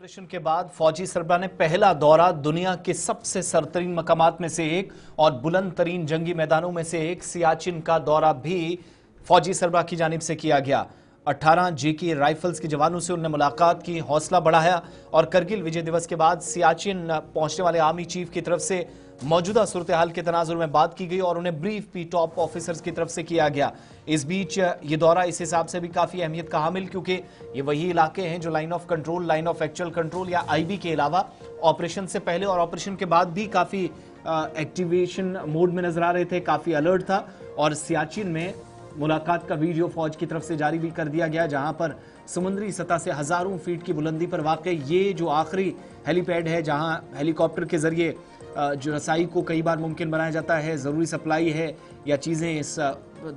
Operation के बाद फौजी सरबराह ने पहला दौरा दुनिया के सबसे सरतरीन मकामात में से एक और बुलंद तरीन जंगी मैदानों में से एक सियाचिन का दौरा भी फौजी सरबराह की जानिब से किया गया। 18 जेके राइफल्स के जवानों से उन्होंने मुलाकात की, हौसला बढ़ाया और करगिल विजय दिवस के बाद सियाचिन पहुंचने वाले आर्मी चीफ की तरफ से मौजूदा सूरत हाल के तनाजुर में बात की गई और उन्हें ब्रीफ भी टॉप ऑफिसर्स की तरफ से किया गया। इस बीच ये दौरा इस हिसाब से भी काफी अहमियत का हामिल, क्योंकि ये वही इलाके हैं जो line of control, line of actual control या आईबी के अलावा ऑपरेशन से पहले और ऑपरेशन के बाद भी काफी एक्टिवेशन मोड में नजर आ रहे थे, काफी अलर्ट था। और सियाचिन में मुलाकात का वीडियो फौज की तरफ से जारी भी कर दिया गया, जहां पर समुद्री सतह से हजारों फीट की बुलंदी पर वाक़ ये जो आखिरी हेलीपैड है, जहां हेलीकॉप्टर के जरिए जो रसाई को कई बार मुमकिन बनाया जाता है, ज़रूरी सप्लाई है या चीज़ें इस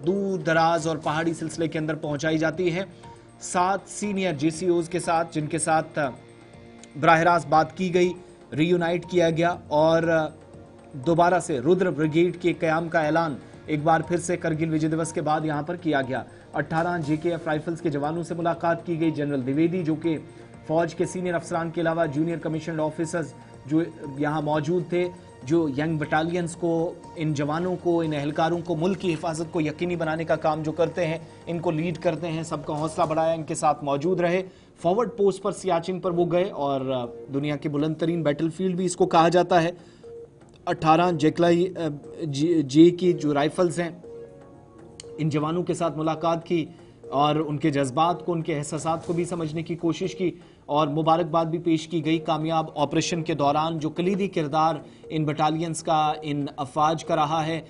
दूर दराज और पहाड़ी सिलसिले के अंदर पहुंचाई जाती है। 7 सीनियर जेसीओज के साथ, जिनके साथ बराह रास्त बात की गई, रीयूनाइट किया गया और दोबारा से रुद्र ब्रिगेड के क़याम का ऐलान एक बार फिर से करगिल विजय दिवस के बाद यहां पर किया गया। 18 जेकेएफ राइफल्स के जवानों से मुलाकात की गई। जनरल द्विवेदी, जो कि फौज के सीनियर अफसरान के अलावा जूनियर कमीशनड ऑफिसर्स जो यहां मौजूद थे, जो यंग बटालियंस को, इन जवानों को, इन एहलकारों को मुल्क की हिफाजत को यकीनी बनाने का काम जो करते हैं, इनको लीड करते हैं, सबका हौसला बढ़ाया, इनके साथ मौजूद रहे। फॉरवर्ड पोस्ट पर सियाचिन पर वो गए और दुनिया की बुलंद तरीन बैटलफील्ड भी इसको कहा जाता है। 18 जे की जो राइफल्स हैं, इन जवानों के साथ मुलाकात की और उनके जज्बात को, उनके एहसासात को भी समझने की कोशिश की और मुबारकबाद भी पेश की गई। कामयाब ऑपरेशन के दौरान जो कलीदी किरदार इन बटालियंस का, इन अफवाज का रहा है,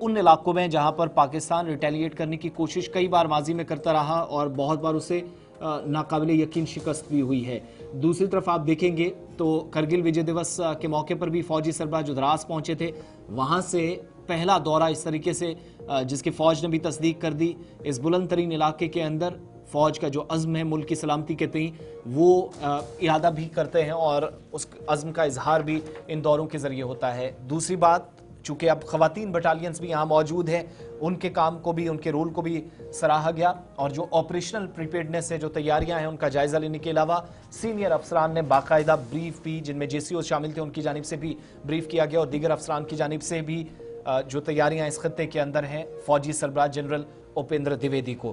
उन इलाकों में जहां पर पाकिस्तान रिटेलिएट करने की कोशिश कई बार माजी में करता रहा और बहुत बार उसे नाकाबिले यकीन शिकस्त भी हुई है। दूसरी तरफ आप देखेंगे तो करगिल विजय दिवस के मौके पर भी फौजी सरबराह जो द्रास पहुंचे थे, वहां से पहला दौरा इस तरीके से जिसकी फौज ने भी तस्दीक कर दी। इस बुलंद तरीन इलाके के अंदर फौज का जो अज़्म है मुल्क की सलामती के तई, वो इरादा भी करते हैं और उस अज़्म का इजहार भी इन दौरों के जरिए होता है। दूसरी बात, चूंकि अब खवातीन बटालियंस भी यहाँ मौजूद हैं, उनके काम को भी, उनके रोल को भी सराहा गया और जो ऑपरेशनल प्रिपेयर्डनेस है, जो तैयारियां हैं, उनका जायजा लेने के अलावा सीनियर अफसरान ने बाकायदा ब्रीफ भी, जिनमें जेसीओ शामिल थे, उनकी जानिब से भी ब्रीफ किया गया और दीगर अफसरान की जानिब से भी जो तैयारियां इस खत्ते के अंदर हैं, फौजी सरबराह जनरल उपेंद्र द्विवेदी को